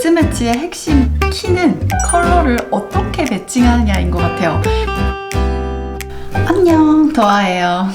믹스매치의 핵심 키는 컬러를 어떻게 매칭하느냐인 것 같아요. 안녕, 도아예요.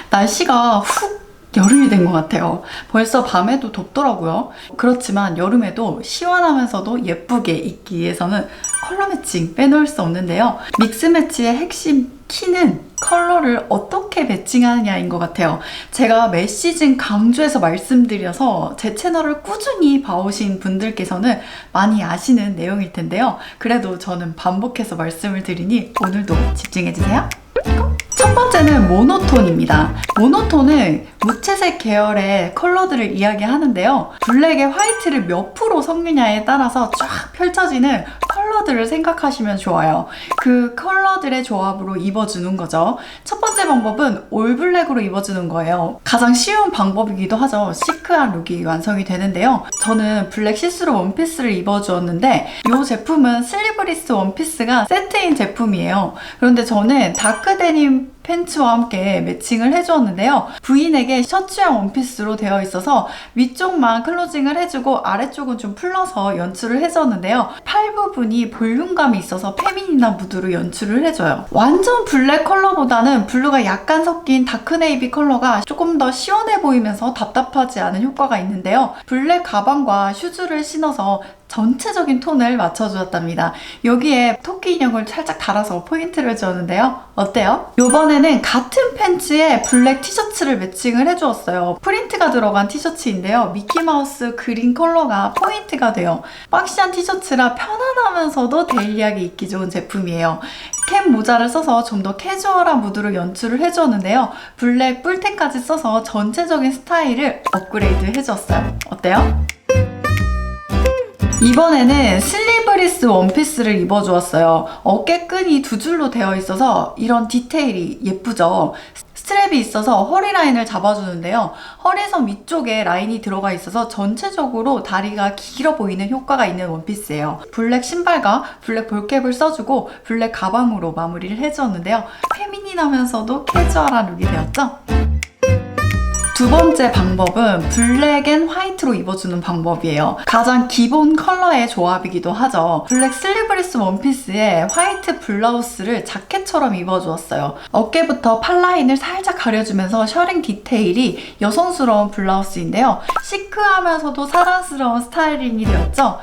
날씨가 훅 여름이 된 것 같아요. 벌써 밤에도 덥더라고요. 그렇지만 여름에도 시원하면서도 예쁘게 입기 위해서는 컬러 매칭 빼놓을 수 없는데요. 믹스매치의 핵심 키는 컬러를 어떻게 매칭하느냐인 것 같아요. 제가 매 시즌 강조해서 말씀드려서 제 채널을 꾸준히 봐오신 분들께서는 많이 아시는 내용일 텐데요. 그래도 저는 반복해서 말씀을 드리니 오늘도 집중해주세요. 첫 번째는 모노톤입니다. 모노톤은 무채색 계열의 컬러들을 이야기하는데요. 블랙에 화이트를 몇 프로 섞느냐에 따라서 쫙 펼쳐지는 컬러들을 생각하시면 좋아요. 그 컬러들의 조합으로 입어주는 거죠. 첫 번째 방법은 올블랙으로 입어주는 거예요. 가장 쉬운 방법이기도 하죠. 시크한 룩이 완성이 되는데요. 저는 블랙 시스루 원피스를 입어주었는데 이 제품은 슬리브리스 원피스가 세트인 제품이에요. 그런데 저는 다크 데님 팬츠와 함께 매칭을 해주었는데요. 부인에게 셔츠형 원피스로 되어 있어서 위쪽만 클로징을 해주고 아래쪽은 좀 풀러서 연출을 해줬는데요. 팔 부분이 볼륨감이 있어서 페미닌한 무드로 연출을 해줘요. 완전 블랙 컬러보다는 블루가 약간 섞인 다크네이비 컬러가 조금 더 시원해 보이면서 답답하지 않은 효과가 있는데요. 블랙 가방과 슈즈를 신어서 전체적인 톤을 맞춰주었답니다. 여기에 토끼 인형을 살짝 달아서 포인트를 주었는데요. 어때요? 이번에는 같은 팬츠에 블랙 티셔츠를 매칭을 해주었어요. 프린트가 들어간 티셔츠인데요. 미키마우스 그린 컬러가 포인트가 돼요. 박시한 티셔츠라 편안하면서도 데일리하게 입기 좋은 제품이에요. 캡 모자를 써서 좀 더 캐주얼한 무드로 연출을 해주었는데요. 블랙 뿔테까지 써서 전체적인 스타일을 업그레이드 해주었어요. 어때요? 이번에는 슬리브리스 원피스를 입어주었어요. 어깨끈이 두 줄로 되어 있어서 이런 디테일이 예쁘죠? 스트랩이 있어서 허리 라인을 잡아주는데요. 허리선 위쪽에 라인이 들어가 있어서 전체적으로 다리가 길어 보이는 효과가 있는 원피스예요. 블랙 신발과 블랙 볼캡을 써주고 블랙 가방으로 마무리를 해주었는데요. 페미닌하면서도 캐주얼한 룩이 되었죠? 두 번째 방법은 블랙 앤 화이트로 입어주는 방법이에요. 가장 기본 컬러의 조합이기도 하죠. 블랙 슬리브리스 원피스에 화이트 블라우스를 자켓처럼 입어주었어요. 어깨부터 팔 라인을 살짝 가려주면서 셔링 디테일이 여성스러운 블라우스인데요. 시크하면서도 사랑스러운 스타일링이 되었죠.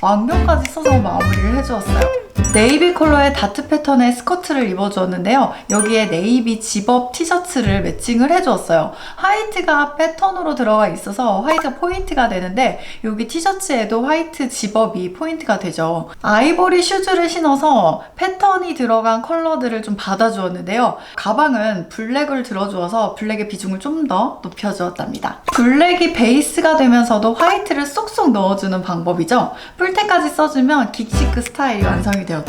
왕명까지 써서 마무리를 해주었어요. 네이비 컬러의 다트 패턴의 스커트를 입어주었는데요. 여기에 네이비 집업 티셔츠를 매칭을 해주었어요. 화이트가 패턴으로 들어가 있어서 화이트가 포인트가 되는데 여기 티셔츠에도 화이트 집업이 포인트가 되죠. 아이보리 슈즈를 신어서 패턴이 들어간 컬러들을 좀 받아주었는데요. 가방은 블랙을 들어주어서 블랙의 비중을 좀 더 높여주었답니다. 블랙이 베이스가 되면서도 화이트를 쏙쏙 넣어주는 방법이죠. 뿔테까지 써주면 긱시크 스타일이 완성이 되었죠.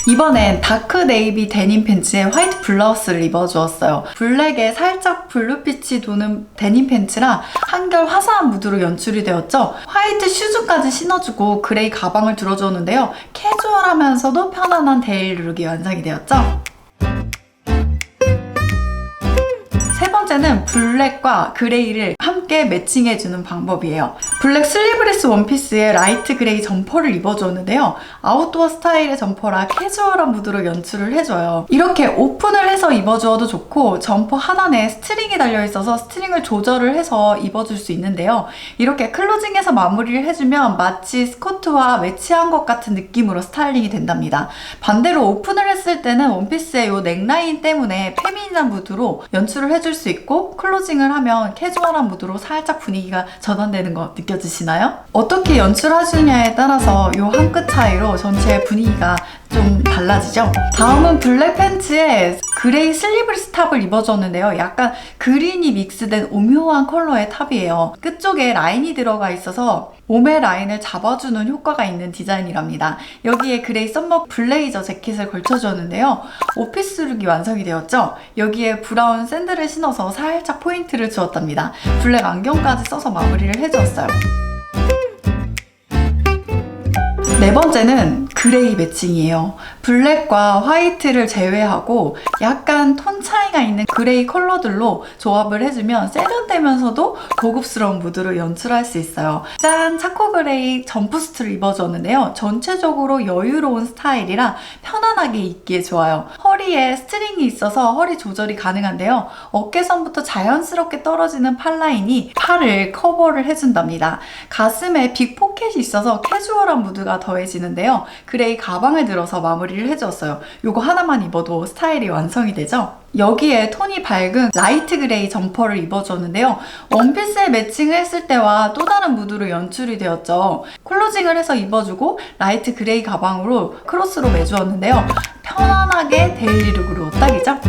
이번엔 다크 네이비 데님 팬츠에 화이트 블라우스를 입어주었어요. 블랙에 살짝 블루빛이 도는 데님 팬츠라 한결 화사한 무드로 연출이 되었죠. 화이트 슈즈까지 신어주고 그레이 가방을 들어주었는데요. 캐주얼하면서도 편안한 데일리 룩이 완성이 되었죠. 세 번째는 블랙과 그레이를 함께 매칭해주는 방법이에요. 블랙 슬리브리스 원피스에 라이트 그레이 점퍼를 입어주었는데요. 아웃도어 스타일의 점퍼라 캐주얼한 무드로 연출을 해줘요. 이렇게 오픈을 해서 입어주어도 좋고 점퍼 하단에 스트링이 달려있어서 스트링을 조절을 해서 입어줄 수 있는데요. 이렇게 클로징해서 마무리를 해주면 마치 스커트와 매치한 것 같은 느낌으로 스타일링이 된답니다. 반대로 오픈을 했을 때는 원피스의 이 넥라인 때문에 페미닌한 무드로 연출을 해줄 수 있고 클로징을 하면 캐주얼한 무드로 살짝 분위기가 전환되는 거 느껴지시나요? 어떻게 연출하시느냐에 따라서 이 한 끗 차이로 전체 분위기가 좀 달라지죠? 다음은 블랙 팬츠에 그레이 슬리브리스 탑을 입어줬는데요. 약간 그린이 믹스된 오묘한 컬러의 탑이에요. 끝쪽에 라인이 들어가 있어서 몸의 라인을 잡아주는 효과가 있는 디자인이랍니다. 여기에 그레이 썸머 블레이저 재킷을 걸쳐주었는데요. 오피스 룩이 완성이 되었죠? 여기에 브라운 샌들을 신어서 살짝 포인트를 주었답니다. 블랙 안경까지 써서 마무리를 해주었어요. 네 번째는 그레이 매칭이에요. 블랙과 화이트를 제외하고 약간 톤 차이가 있는 그레이 컬러들로 조합을 해주면 세련되면서도 고급스러운 무드로 연출할 수 있어요. 짠! 차코 그레이 점프수트를 입어줬는데요. 전체적으로 여유로운 스타일이라 편안하게 입기에 좋아요. 허리에 스트링이 있어서 허리 조절이 가능한데요. 어깨선부터 자연스럽게 떨어지는 팔라인이 팔을 커버를 해준답니다. 가슴에 빅 포켓이 있어서 캐주얼한 무드가 더해지는데요. 그레이 가방을 들어서 마무리를 해주었어요. 이거 하나만 입어도 스타일이 완성이 되죠? 여기에 톤이 밝은 라이트 그레이 점퍼를 입어줬는데요. 원피스에 매칭을 했을 때와 또 다른 무드로 연출이 되었죠. 클로징을 해서 입어주고 라이트 그레이 가방으로 크로스로 매주었는데요. 편안하게 데일리룩으로 딱이죠?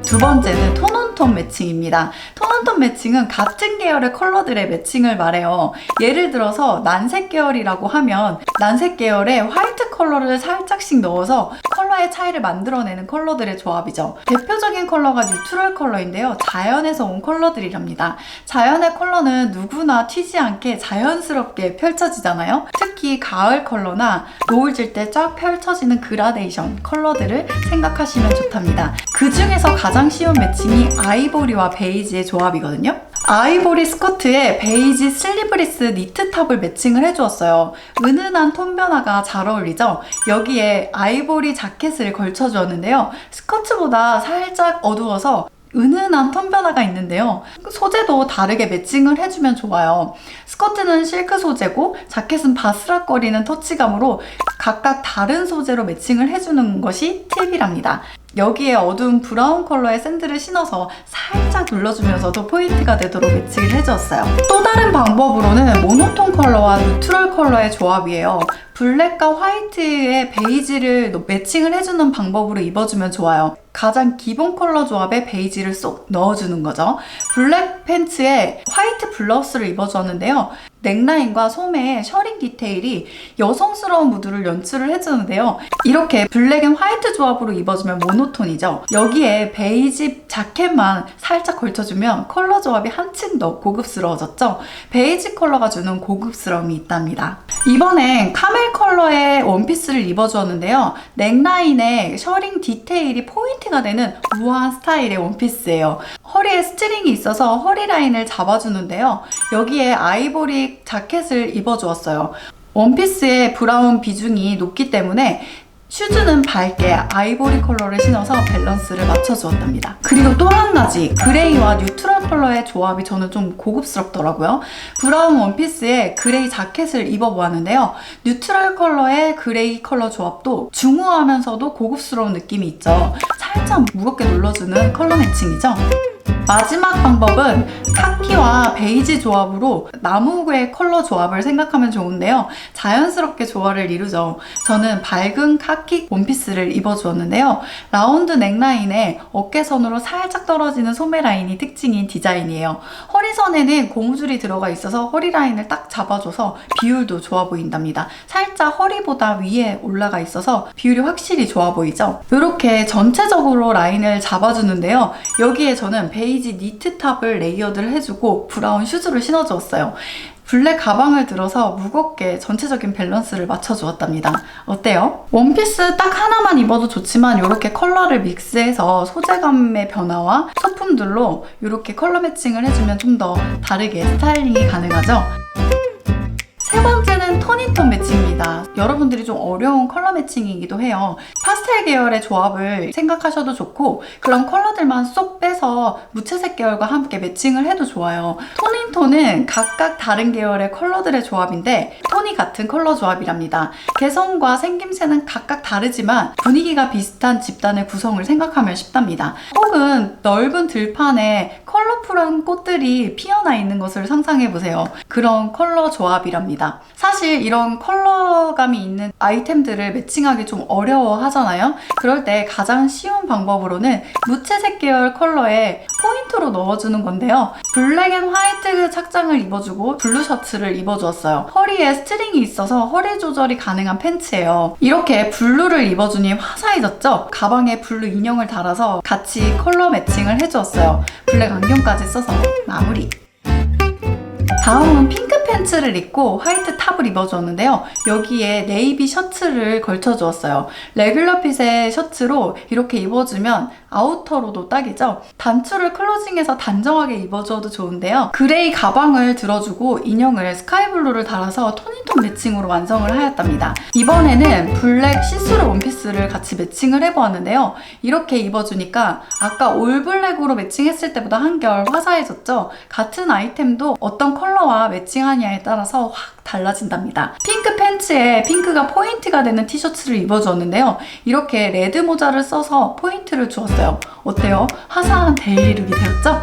두 번째는 톤온톤 매칭입니다. 톤온톤 매칭은 같은 계열의 컬러들의 매칭을 말해요. 예를 들어서 난색 계열이라고 하면 난색 계열에 화이트 컬러를 살짝씩 넣어서 컬러의 차이를 만들어내는 컬러들의 조합이죠. 대표적인 컬러가 뉴트럴 컬러인데요. 자연에서 온 컬러들이랍니다. 자연의 컬러는 누구나 튀지 않게 자연스럽게 펼쳐지잖아요. 특히 가을 컬러나 노을 질 때 쫙 펼쳐지는 그라데이션 컬러들을 생각하시면 좋답니다. 그 중에서 가장 쉬운 매칭이 아이보리와 베이지의 조합이거든요. 아이보리 스커트에 베이지 슬리브리스 니트 탑을 매칭을 해주었어요. 은은한 톤 변화가 잘 어울리죠? 여기에 아이보리 자켓을 걸쳐주었는데요. 스커트보다 살짝 어두워서 은은한 톤 변화가 있는데요. 소재도 다르게 매칭을 해주면 좋아요. 스커트는 실크 소재고 자켓은 바스락거리는 터치감으로 각각 다른 소재로 매칭을 해주는 것이 팁이랍니다. 여기에 어두운 브라운 컬러의 샌들을 신어서 살짝 눌러주면서도 포인트가 되도록 매칭을 해주었어요. 또 다른 방법으로는 모노톤 컬러와 뉴트럴 컬러의 조합이에요. 블랙과 화이트의 베이지를 매칭을 해주는 방법으로 입어주면 좋아요. 가장 기본 컬러 조합에 베이지를 쏙 넣어주는 거죠. 블랙 팬츠에 화이트 블라우스를 입어주었는데요. 넥라인과 소매에 셔링 디테일이 여성스러운 무드를 연출을 해주는데요. 이렇게 블랙 앤 화이트 조합으로 입어주면 모노톤이죠. 여기에 베이지 자켓만 살짝 걸쳐주면 컬러 조합이 한층 더 고급스러워졌죠. 베이지 컬러가 주는 고급스러움이 있답니다. 이번엔 카멜 컬러의 원피스를 입어주었는데요. 넥라인에 셔링 디테일이 포인트가 되는 우아한 스타일의 원피스예요. 허리에 스트링이 있어서 허리 라인을 잡아주는데요. 여기에 아이보리 자켓을 입어주었어요. 원피스의 브라운 비중이 높기 때문에 슈즈는 밝게 아이보리 컬러를 신어서 밸런스를 맞춰주었답니다. 그리고 또 한 가지, 그레이와 뉴트럴 컬러의 조합이 저는 좀 고급스럽더라고요. 브라운 원피스에 그레이 자켓을 입어보았는데요. 뉴트럴 컬러의 그레이 컬러 조합도 중후하면서도 고급스러운 느낌이 있죠. 살짝 무겁게 눌러주는 컬러 매칭이죠. 마지막 방법은 카키와 베이지 조합으로 나무의 컬러 조합을 생각하면 좋은데요. 자연스럽게 조화를 이루죠. 저는 밝은 카키 원피스를 입어주었는데요. 라운드 넥라인에 어깨선으로 살짝 떨어지는 소매 라인이 특징인 디자인이에요. 허리선에는 고무줄이 들어가 있어서 허리 라인을 딱 잡아줘서 비율도 좋아 보인답니다. 살짝 허리보다 위에 올라가 있어서 비율이 확실히 좋아 보이죠? 이렇게 전체적으로 라인을 잡아주는데요. 여기에 저는 베이지 니트 탑을 레이어드를 해주고 브라운 슈즈를 신어주었어요. 블랙 가방을 들어서 무겁게 전체적인 밸런스를 맞춰주었답니다. 어때요? 원피스 딱 하나만 입어도 좋지만 이렇게 컬러를 믹스해서 소재감의 변화와 소품들로 이렇게 컬러 매칭을 해주면 좀 더 다르게 스타일링이 가능하죠? 세 번째는 톤인톤 매칭입니다. 여러분들이 좀 어려운 컬러 매칭이기도 해요. 파스텔 계열의 조합을 생각하셔도 좋고 그런 컬러들만 쏙 빼서 무채색 계열과 함께 매칭을 해도 좋아요. 톤인톤은 각각 다른 계열의 컬러들의 조합인데 톤이 같은 컬러 조합이랍니다. 개성과 생김새는 각각 다르지만 분위기가 비슷한 집단의 구성을 생각하면 쉽답니다. 혹은 넓은 들판에 컬러풀한 꽃들이 피어나 있는 것을 상상해보세요. 그런 컬러 조합이랍니다. 사실 이런 컬러감이 있는 아이템들을 매칭하기 좀 어려워하잖아요. 그럴 때 가장 쉬운 방법으로는 무채색 계열 컬러에 포인트로 넣어주는 건데요. 블랙 앤 화이트 착장을 입어주고 블루 셔츠를 입어주었어요. 허리에 스트링이 있어서 허리 조절이 가능한 팬츠예요. 이렇게 블루를 입어주니 화사해졌죠? 가방에 블루 인형을 달아서 같이 컬러 매칭을 해주었어요. 블랙 안경까지 써서 마무리! 다음은 핑크 팬츠를 입고 화이트 탑을 입어주었는데요. 여기에 네이비 셔츠를 걸쳐주었어요. 레귤러 핏의 셔츠로 이렇게 입어주면 아우터로도 딱이죠. 단추를 클로징해서 단정하게 입어주어도 좋은데요. 그레이 가방을 들어주고 인형을 스카이블루를 달아서 톤인톤 매칭으로 완성을 하였답니다. 이번에는 블랙 시스루 원피스를 같이 매칭을 해보았는데요. 이렇게 입어주니까 아까 올블랙으로 매칭했을 때보다 한결 화사해졌죠. 같은 아이템도 어떤 컬러와 매칭하냐에 따라서 확 달라진답니다. 핑크 팬츠에 핑크가 포인트가 되는 티셔츠를 입어주었는데요. 이렇게 레드 모자를 써서 포인트를 주었어요. 어때요? 화사한 데일리룩이 되었죠?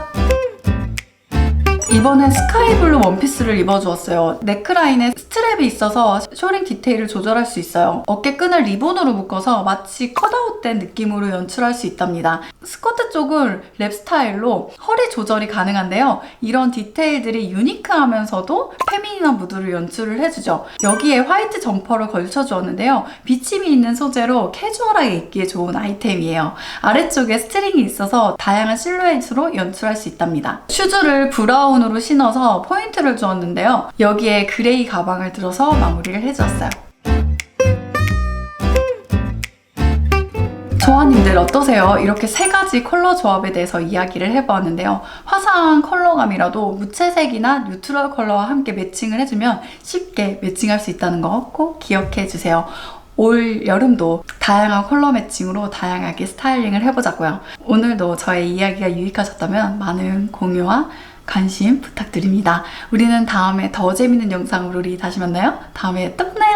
이번엔 스카이블루 원피스를 입어주었어요. 넥라인에 스트랩이 있어서 쇼링 디테일을 조절할 수 있어요. 어깨끈을 리본으로 묶어서 마치 컷아웃된 느낌으로 연출할 수 있답니다. 스커트 쪽은 랩 스타일로 허리 조절이 가능한데요. 이런 디테일들이 유니크하면서도 페미닌한 무드를 연출을 해주죠. 여기에 화이트 점퍼를 걸쳐주었는데요. 비침이 있는 소재로 캐주얼하게 입기에 좋은 아이템이에요. 아래쪽에 스트링이 있어서 다양한 실루엣으로 연출할 수 있답니다. 슈즈를 브라운으로 신어서 포인트를 주었는데요. 여기에 그레이 가방을 들어서 마무리를 해주었어요. 조아님들 어떠세요? 이렇게 세 가지 컬러 조합에 대해서 이야기를 해보았는데요. 화사한 컬러감이라도 무채색이나 뉴트럴 컬러와 함께 매칭을 해주면 쉽게 매칭할 수 있다는 거 꼭 기억해 주세요. 올 여름도 다양한 컬러 매칭으로 다양하게 스타일링을 해보자고요. 오늘도 저의 이야기가 유익하셨다면 많은 공유와 관심 부탁드립니다. 우리는 다음에 더 재밌는 영상으로 우리 다시 만나요. 다음에 또 만나요.